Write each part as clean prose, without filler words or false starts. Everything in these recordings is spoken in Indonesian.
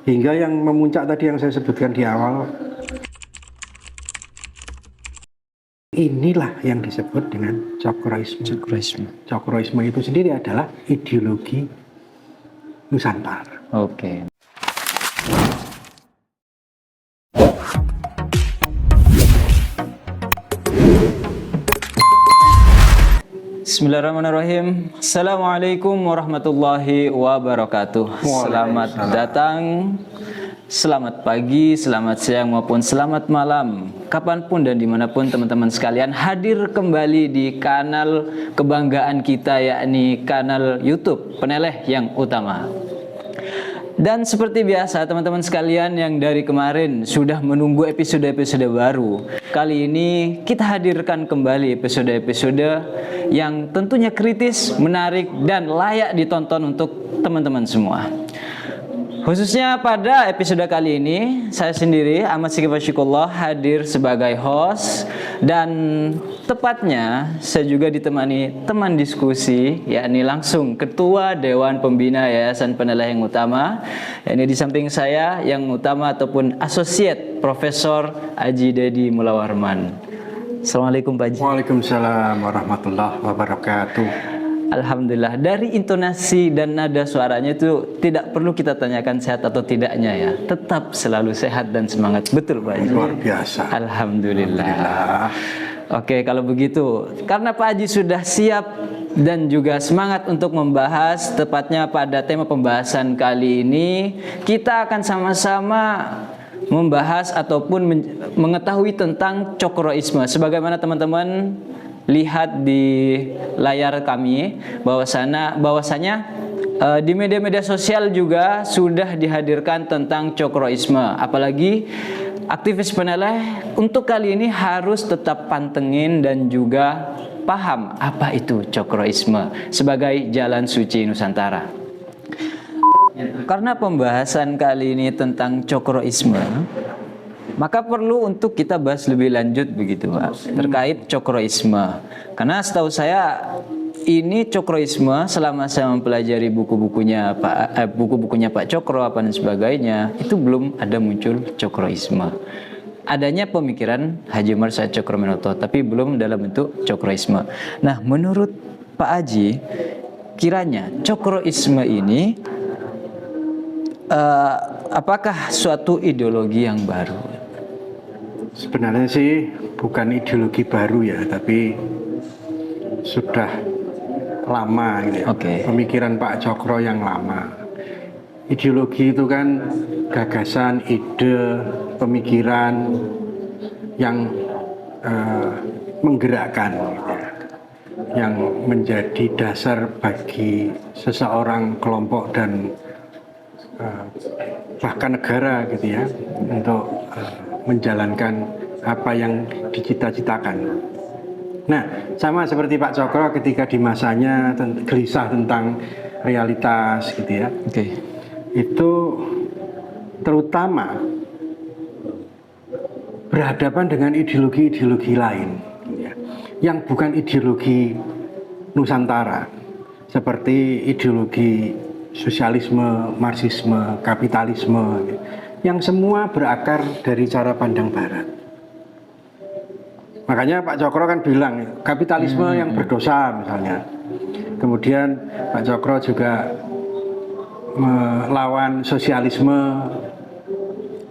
hingga yang memuncak tadi yang saya sebutkan di awal. Inilah yang disebut dengan cokroisme. Cokroisme itu sendiri adalah ideologi Nusantara. Oke. Bismillahirrahmanirrahim. Assalamualaikum warahmatullahi wabarakatuh. Selamat datang, selamat pagi, selamat siang maupun selamat malam, kapanpun dan dimanapun teman-teman sekalian hadir kembali di kanal kebanggaan kita, yakni kanal YouTube Peneleh yang Utama. Dan seperti biasa teman-teman sekalian yang dari kemarin sudah menunggu episode-episode baru, kali ini kita hadirkan kembali episode-episode yang tentunya kritis, menarik, dan layak ditonton untuk teman-teman semua. Khususnya pada episode kali ini, saya sendiri Ahmad Sigif Asyiqullah hadir sebagai host, dan tepatnya saya juga ditemani teman diskusi, yakni langsung Ketua Dewan Pembina Yayasan Peneleh yang Utama, yakni di samping saya yang utama ataupun Asosiat Profesor Haji Dedi Mulawarman. Assalamualaikum Pak Haji. Waalaikumsalam warahmatullahi wabarakatuh. Alhamdulillah, dari intonasi dan nada suaranya itu tidak perlu kita tanyakan sehat atau tidaknya ya. Tetap selalu sehat dan semangat. Betul Pak Haji? Luar biasa. Alhamdulillah. Oke, kalau begitu, karena Pak Haji sudah siap dan juga semangat untuk membahas, tepatnya pada tema pembahasan kali ini, kita akan sama-sama membahas ataupun mengetahui tentang cokroisme. Sebagaimana teman-teman lihat di layar kami, bahwasanya di media-media sosial juga sudah dihadirkan tentang cokroisme. Apalagi aktivis Peneleh untuk kali ini harus tetap pantengin dan juga paham apa itu cokroisme sebagai jalan suci Nusantara. Karena pembahasan kali ini tentang cokroisme, maka perlu untuk kita bahas lebih lanjut begitu Pak, terkait cokroisme. Karena setahu saya ini cokroisme selama saya mempelajari buku-bukunya Pak Cokro apa dan sebagainya, itu belum ada muncul cokroisme. Adanya pemikiran Haji Umar Said Cokroaminoto, tapi belum dalam bentuk cokroisme. Nah, menurut Pak Haji, kiranya cokroisme ini apakah suatu ideologi yang baru? Sebenarnya sih bukan ideologi baru ya, tapi sudah lama gitu ya. Pemikiran Pak Cokro yang lama. Ideologi itu kan gagasan, ide, pemikiran yang menggerakkan gitu ya, yang menjadi dasar bagi seseorang, kelompok, dan bahkan negara gitu ya, untuk menjalankan apa yang dicita-citakan. Nah, sama seperti Pak Cokro ketika di masanya gelisah tentang realitas gitu ya. Itu terutama berhadapan dengan ideologi-ideologi lain gitu ya, yang bukan ideologi Nusantara, seperti ideologi sosialisme, marxisme, kapitalisme, yang semua berakar dari cara pandang Barat. Makanya Pak Cokro kan bilang kapitalisme yang berdosa misalnya. Kemudian Pak Cokro juga melawan sosialisme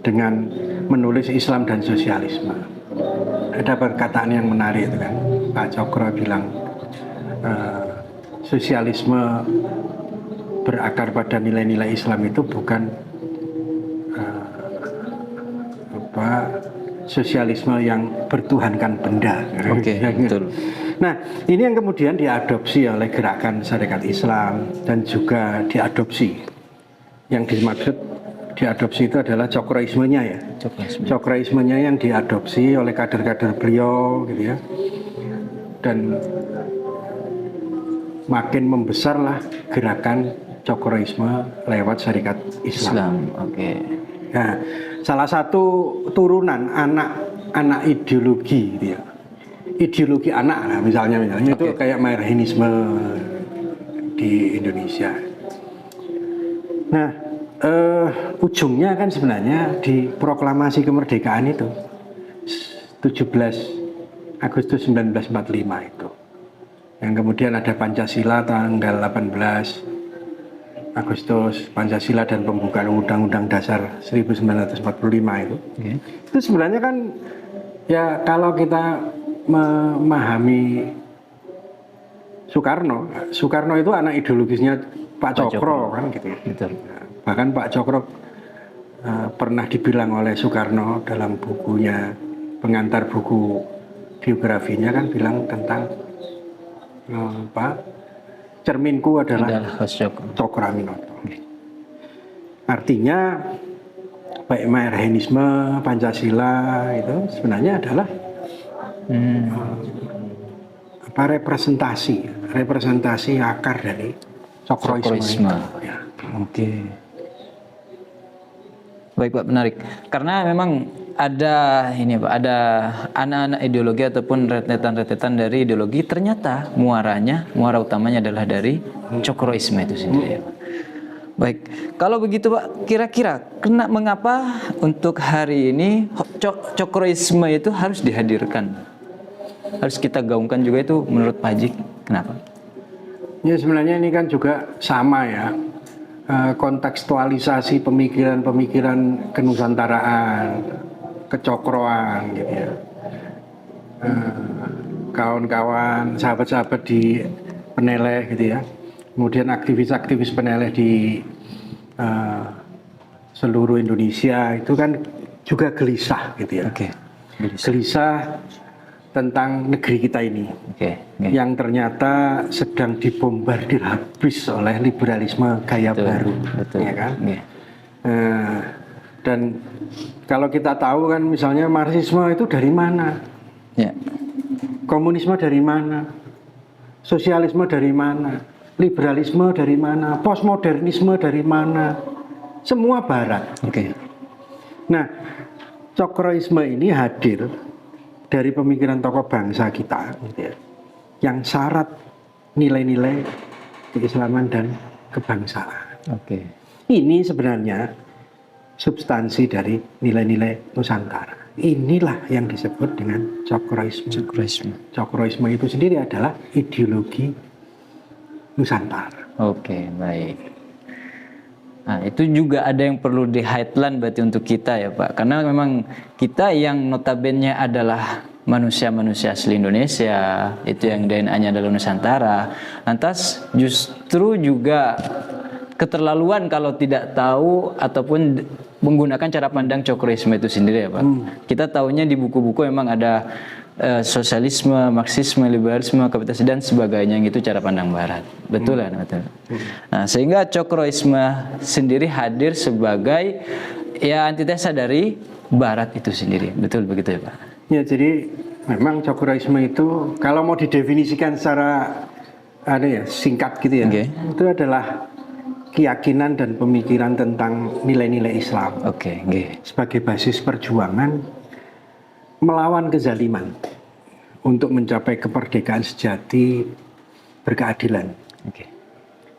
dengan menulis Islam dan sosialisme. Ada perkataan yang menarik itu kan. Pak Cokro bilang sosialisme berakar pada nilai-nilai Islam itu bukan sosialisme yang bertuhankan benda. Betul. Nah, ini yang kemudian diadopsi oleh gerakan Sarekat Islam dan juga diadopsi. Yang dimaksud diadopsi itu adalah cokroismenya ya. Cokroismenya yang diadopsi oleh kader-kader beliau gitu ya. Dan makin membesarlah gerakan cokroisme lewat Sarekat Islam. Nah, salah satu turunan anak ideologi gitu ya. Ideologi anak lah misalnya itu kayak marxisme di Indonesia. Nah, ujungnya kan sebenarnya di proklamasi kemerdekaan itu 17 Agustus 1945 itu. Yang kemudian ada Pancasila tanggal 18 Agustus, Pancasila dan pembukaan Undang-Undang Dasar 1945 itu. Itu sebenarnya kan ya kalau kita memahami Soekarno itu anak ideologisnya Pak Cokro kan gitu ya. Betul. Bahkan Pak Cokro pernah dibilang oleh Soekarno dalam bukunya, pengantar buku biografinya kan bilang tentang cerminku adalah Cokro Aminoto. Artinya baik marxisme, Pancasila itu sebenarnya adalah representasi akar dari Cokroisme. Ya. Oke. Baik Pak, menarik. Karena memang ada ini Pak, ada anak-anak ideologi ataupun rentetan-rentetan dari ideologi ternyata muara utamanya adalah dari Cokroisme itu sendiri. Ya, Pak. Baik, kalau begitu Pak, kira-kira mengapa untuk hari ini Cokroisme itu harus dihadirkan? Harus kita gaungkan juga itu menurut Pak Haji, kenapa? Ya sebenarnya ini kan juga sama ya, kontekstualisasi pemikiran-pemikiran kenusantaraan, kecokroan gitu ya. Kawan-kawan, sahabat-sahabat di Peneleh gitu ya. Kemudian aktivis-aktivis Peneleh di seluruh Indonesia itu kan juga gelisah gitu ya. Oke. Gelisah tentang negeri kita ini, yang ternyata sedang dibombardir habis oleh liberalisme gaya baru, ya kan? Dan kalau kita tahu kan misalnya marxisme itu dari mana, komunisme dari mana, sosialisme dari mana, liberalisme dari mana, postmodernisme dari mana, semua barat. Nah, Cokroisme ini hadir dari pemikiran tokoh bangsa kita gitu ya, yang syarat nilai-nilai keislaman dan kebangsaan. Ini sebenarnya substansi dari nilai-nilai Nusantara. Inilah yang disebut dengan Cokroisme. Cokroisme itu sendiri adalah ideologi Nusantara. Baik. Nah, itu juga ada yang perlu di highlight berarti untuk kita ya Pak, karena memang kita yang notabene adalah manusia-manusia asli Indonesia, itu yang DNA-nya adalah Nusantara, lantas justru juga keterlaluan kalau tidak tahu ataupun menggunakan cara pandang Cokroisme itu sendiri ya Pak. Kita tahunya di buku-buku memang ada sosialisme, marxisme, liberalisme, kapitalisme dan sebagainya, yang itu cara pandang barat. Betul kan? Betul. Nah, sehingga Cokroisme sendiri hadir sebagai ya antitesa dari barat itu sendiri. Betul begitu ya Pak? Ya, jadi memang Cokroisme itu kalau mau didefinisikan secara singkat gitu ya, itu adalah keyakinan dan pemikiran tentang nilai-nilai Islam sebagai basis perjuangan melawan kezaliman untuk mencapai kemerdekaan sejati, berkeadilan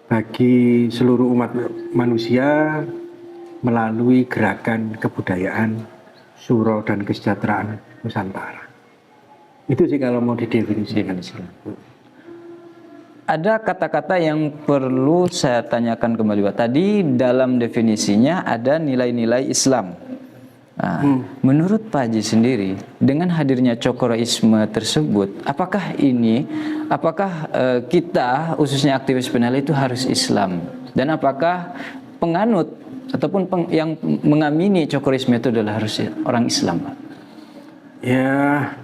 bagi seluruh umat manusia melalui gerakan kebudayaan, suro dan kesejahteraan Nusantara. Itu sih kalau mau didefinisikan. Ada kata-kata yang perlu saya tanyakan kembali Pak. Tadi dalam definisinya ada nilai-nilai Islam. Nah, menurut Pak Haji sendiri, dengan hadirnya Cokroisme tersebut, apakah kita khususnya aktivis Peneleh itu harus Islam? Dan apakah penganut ataupun yang mengamini Cokroisme itu adalah harus orang Islam, Pak? Ya,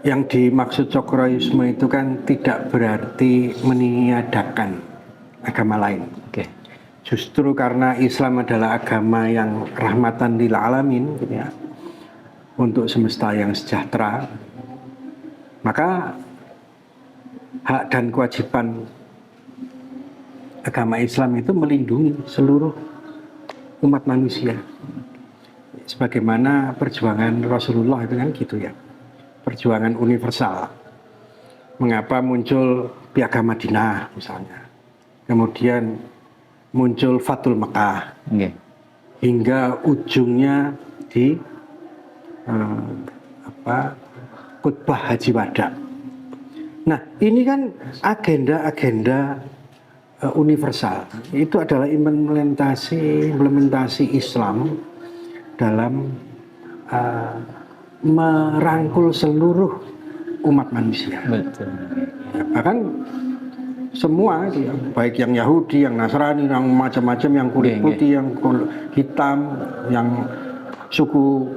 yang dimaksud Cokroisme itu kan tidak berarti meniadakan agama lain. Justru karena Islam adalah agama yang rahmatan lil alamin gitu ya, untuk semesta yang sejahtera, maka hak dan kewajiban agama Islam itu melindungi seluruh umat manusia. Sebagaimana perjuangan Rasulullah itu kan gitu ya, perjuangan universal. Mengapa muncul Piagam Madinah misalnya, kemudian muncul Fathul Mekah, hingga ujungnya di khutbah Haji Wada. Nah, ini kan agenda-agenda universal. Itu adalah implementasi Islam dalam merangkul seluruh umat manusia. Betul. Bahkan semua, baik yang Yahudi, yang Nasrani, yang macam-macam, yang kulit putih, yang kulit hitam, yang suku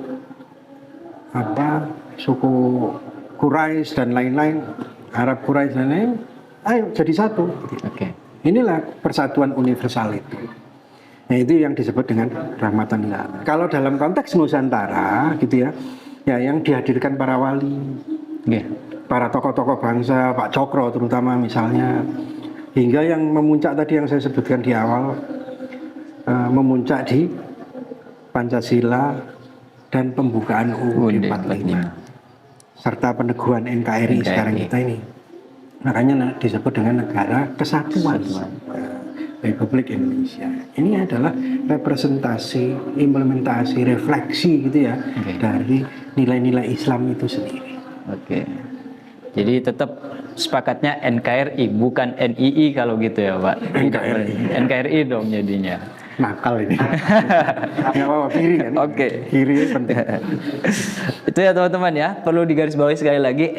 Quraisy dan lain-lain, Arab Quraisy dan lain-lain, ayo jadi satu. Oke. Inilah persatuan universal itu. Nah, itu yang disebut dengan rahmatan lil alamin. Kalau dalam konteks Nusantara gitu ya, yang dihadirkan para wali, para tokoh-tokoh bangsa, Pak Cokro terutama misalnya, hingga yang memuncak tadi yang saya sebutkan di awal, memuncak di Pancasila dan pembukaan UUD 45 serta peneguhan NKRI sekarang kita ini. Makanya disebut dengan negara kesatuan Republik Indonesia. Ini adalah representasi, implementasi, refleksi gitu ya dari nilai-nilai Islam itu sendiri. Oke. Jadi tetap sepakatnya NKRI bukan NII kalau gitu ya Pak. NKRI dong jadinya. Nakal ini. Nggak apa-apa, kiri kan? Oke. Kiri penting. Itu ya teman-teman ya, perlu digarisbawahi sekali lagi,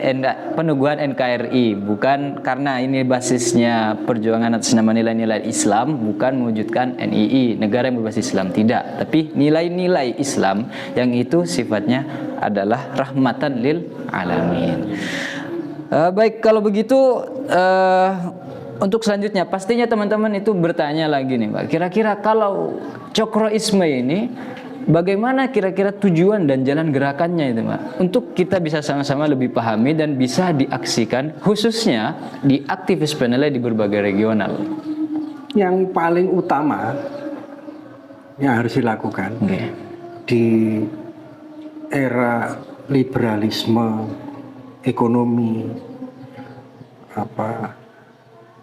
peneguhan NKRI bukan karena ini basisnya perjuangan atas nama nilai-nilai Islam, bukan mewujudkan NII, negara yang berbasis Islam, tidak. Tapi nilai-nilai Islam yang itu sifatnya adalah rahmatan lil alamin. Baik, kalau begitu untuk selanjutnya pastinya teman-teman itu bertanya lagi nih Pak, kira-kira kalau cokroisme ini bagaimana kira-kira tujuan dan jalan gerakannya itu Pak, untuk kita bisa sama-sama lebih pahami dan bisa diaksikan khususnya di aktivis PNL di berbagai regional. Yang paling utama yang harus dilakukan di era liberalisme ekonomi,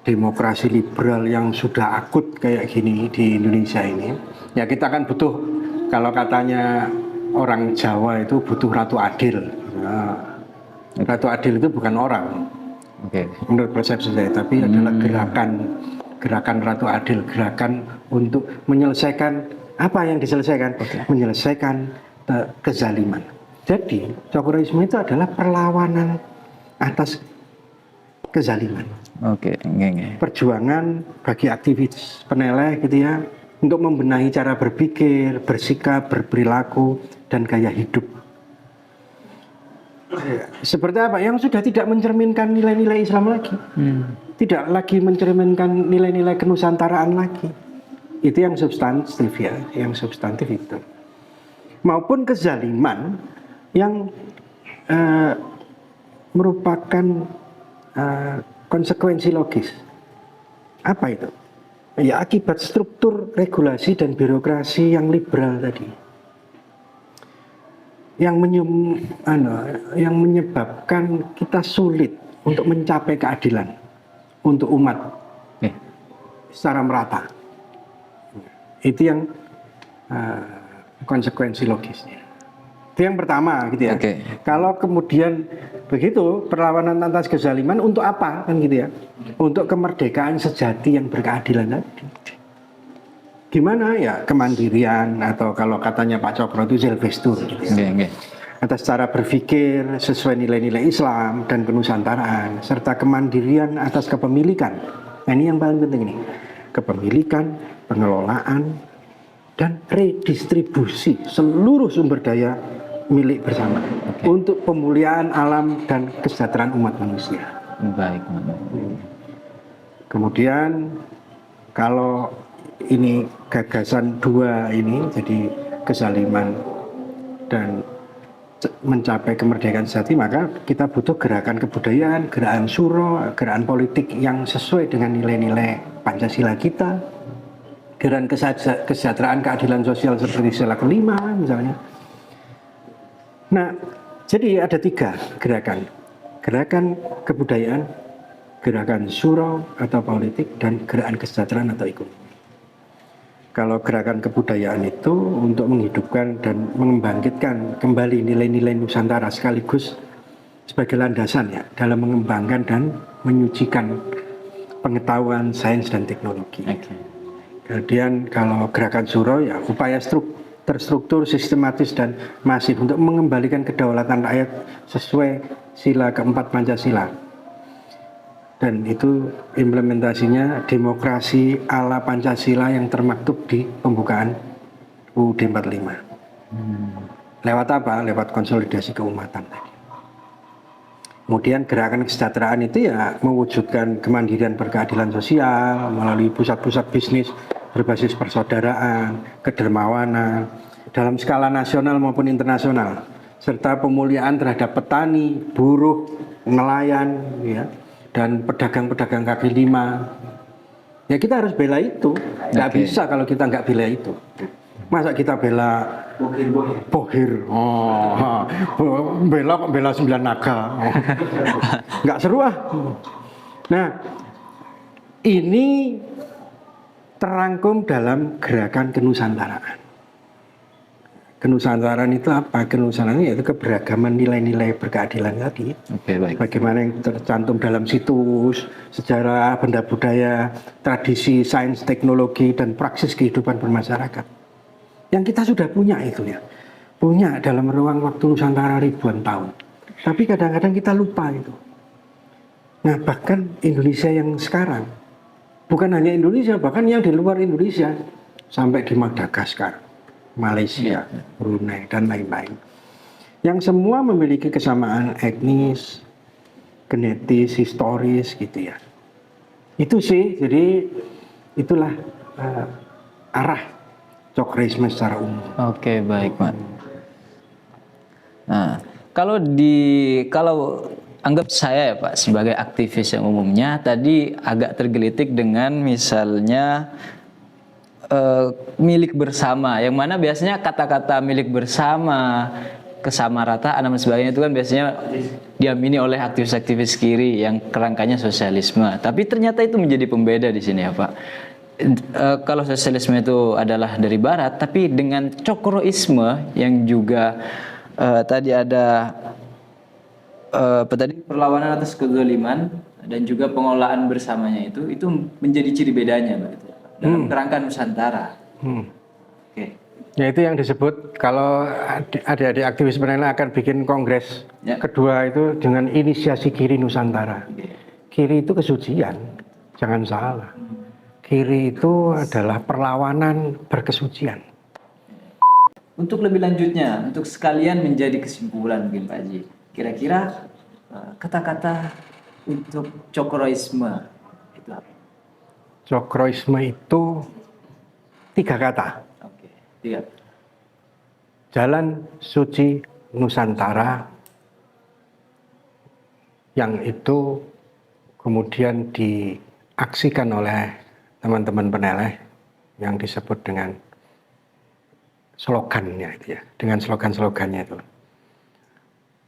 demokrasi liberal yang sudah akut kayak gini di Indonesia ini, ya kita kan butuh, kalau katanya orang Jawa itu butuh ratu adil. Nah, ratu adil itu bukan orang, menurut persepsi saya, tapi adalah gerakan ratu adil, gerakan untuk menyelesaikan apa yang diselesaikan, menyelesaikan kezaliman. Jadi cokroisme itu adalah perlawanan atas kezaliman. Perjuangan bagi aktivis peneleh gitu ya, untuk membenahi cara berpikir, bersikap, berperilaku, dan gaya hidup. Seperti apa? Yang sudah tidak mencerminkan nilai-nilai Islam lagi, tidak lagi mencerminkan nilai-nilai kenusantaraan lagi. Itu yang substantif ya, yang substantif itu. Maupun kezaliman yang merupakan konsekuensi logis. Apa itu? Ya akibat struktur regulasi dan birokrasi yang liberal tadi, yang menyebabkan kita sulit untuk mencapai keadilan untuk umat secara merata. Itu yang konsekuensi logisnya. Itu yang pertama gitu ya. Kalau kemudian begitu perlawanan atas kezaliman untuk apa kan gitu ya? Untuk kemerdekaan sejati yang berkeadilan tadi. Gimana ya, kemandirian atau kalau katanya Pak Cokro itu Zelvestur gitu ya. Atas cara berpikir sesuai nilai-nilai Islam dan kenusantaraan, serta kemandirian atas kepemilikan. Nah, ini yang paling penting nih. Kepemilikan, pengelolaan, dan redistribusi seluruh sumber daya milik bersama untuk pemulihan alam dan kesejahteraan umat manusia. Baik. Kemudian kalau ini gagasan dua ini, jadi kezaliman dan mencapai kemerdekaan sejati, maka kita butuh gerakan kebudayaan, gerakan suro, gerakan politik yang sesuai dengan nilai-nilai Pancasila kita, gerakan kesejahteraan keadilan sosial seperti sila kelima misalnya. Nah, jadi ada 3 gerakan. Gerakan kebudayaan, gerakan suro atau politik, dan gerakan kesejahteraan atau ekonomi. kalau gerakan kebudayaan itu untuk menghidupkan dan membangkitkan kembali nilai-nilai Nusantara sekaligus sebagai landasan ya dalam mengembangkan dan menyucikan pengetahuan sains dan teknologi. Kemudian kalau gerakan Suro ya upaya terstruktur, sistematis dan masif untuk mengembalikan kedaulatan rakyat sesuai sila keempat Pancasila. Dan itu implementasinya demokrasi ala Pancasila yang termaktub di pembukaan UUD 45. Lewat apa? Lewat konsolidasi keumatan tadi. Kemudian gerakan kesejahteraan itu ya mewujudkan kemandirian berkeadilan sosial melalui pusat-pusat bisnis berbasis persaudaraan, kedermawanan dalam skala nasional maupun internasional, serta pemuliaan terhadap petani, buruh, nelayan, ya, dan pedagang-pedagang kaki lima. Ya kita harus bela itu. Nggak bisa kalau kita nggak bela itu. Masa kita bela bohir, bela kok bela 9 naga, nggak seru ah. Nah, ini terangkum dalam gerakan kenusantaraan. Kenusantaraan itu apa? Kenusantaraan itu keberagaman nilai-nilai berkeadilan tadi. Baik. Bagaimana yang tercantum dalam situs, sejarah, benda budaya, tradisi, sains, teknologi, dan praksis kehidupan bermasyarakat. Yang kita sudah punya itu ya. Punya dalam ruang waktu Nusantara ribuan tahun. Tapi kadang-kadang kita lupa itu. Nah bahkan Indonesia yang sekarang, bukan hanya Indonesia, bahkan yang di luar Indonesia, sampai di Madagaskar, Malaysia, Brunei, dan lain-lain. Yang semua memiliki kesamaan etnis, genetis, historis gitu ya. Itu sih, jadi itulah arah cokreisme secara umum. Oke, baik, Pak. Nah, kalau anggap saya ya Pak sebagai aktivis yang umumnya tadi agak tergelitik dengan misalnya milik bersama, yang mana biasanya kata-kata milik bersama, kesamarataan dan sebagainya itu kan biasanya diamini oleh aktivis-aktivis kiri yang kerangkanya sosialisme. Tapi ternyata itu menjadi pembeda di sini ya Pak. Kalau sosialisme itu adalah dari barat, tapi dengan cokroisme yang juga tadi ada perlawanan atas kezaliman dan juga pengolahan bersamanya itu menjadi ciri bedanya Pak, dalam kerangka Nusantara. Oke. Ya itu yang disebut kalau adik-adik aktivis peneleh akan bikin kongres kedua itu dengan inisiasi Kiri Nusantara. Kiri itu kesucian, jangan salah. Kiri itu adalah perlawanan berkesucian. Untuk lebih lanjutnya, untuk sekalian menjadi kesimpulan mungkin Pak Haji, kira-kira kata-kata untuk cokroisme itu apa? Cokroisme itu 3 kata. Oke, 3. Jalan suci Nusantara, yang itu kemudian diaksikan oleh teman-teman peneleh yang disebut dengan slogannya itu ya, dengan slogan-slogannya itu.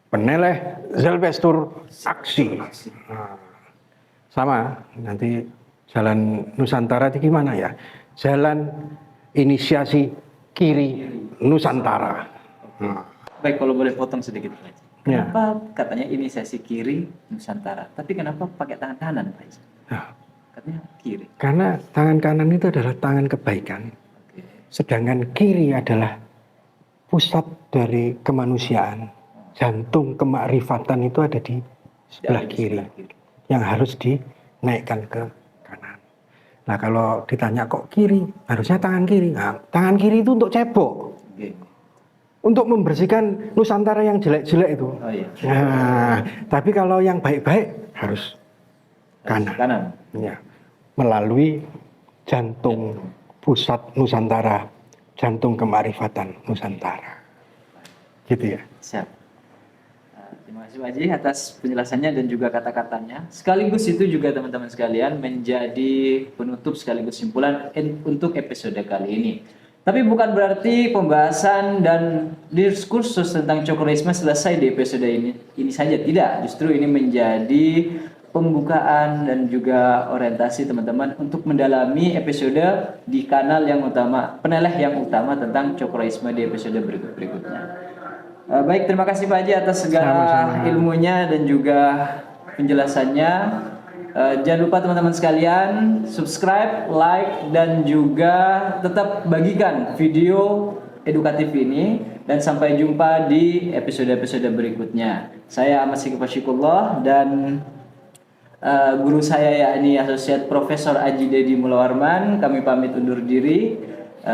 Peneleh Zelbestur aksi. Nah, sama, nanti jalan Nusantara itu gimana ya? Jalan inisiasi Kiri Nusantara. Nah. Baik, kalau boleh potong sedikit Pak Haji. Kenapa katanya inisiasi Kiri Nusantara? Tapi kenapa pakai tangan kanan Pak Haji? Katanya kiri. Karena tangan kanan itu adalah tangan kebaikan. Sedangkan kiri adalah pusat dari kemanusiaan. Jantung kemakrifatan itu ada di sebelah kiri. Yang harus dinaikkan ke kanan. Nah kalau ditanya kok kiri, harusnya tangan kiri. Nah, tangan kiri itu untuk cebok. Untuk membersihkan Nusantara yang jelek-jelek itu. Oh, iya. Nah, tapi kalau yang baik-baik harus kanan. Ya. Melalui jantung pusat Nusantara, jantung kemarifatan Nusantara. Gitu ya. Siap. Terima kasih Pak Haji atas penjelasannya dan juga kata-katanya. Sekaligus itu juga teman-teman sekalian menjadi penutup sekaligus simpulan untuk episode kali ini. Tapi bukan berarti pembahasan dan diskursus tentang cokroisme selesai di episode ini saja. Tidak, justru ini menjadi pembukaan dan juga orientasi teman-teman untuk mendalami episode di kanal yang utama, peneleh yang utama tentang cokroisme di episode berikutnya. Baik, terima kasih Pak Haji atas segala Sama-sama. ilmunya dan juga penjelasannya. Jangan lupa teman-teman sekalian subscribe, like, dan juga tetap bagikan video edukatif ini, dan sampai jumpa di episode-episode berikutnya. Saya Ahmad Syekh Fasyikullah dan guru saya yakni Asosiat Profesor Aji Dedi Mulawarman. Kami pamit undur diri.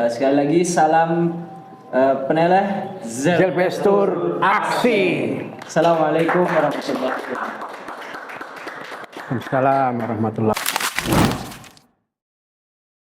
Sekali lagi salam peneleh ZPS Tour aksi. Assalamualaikum warahmatullahi wabarakatuh. Assalamualaikum warahmatullahi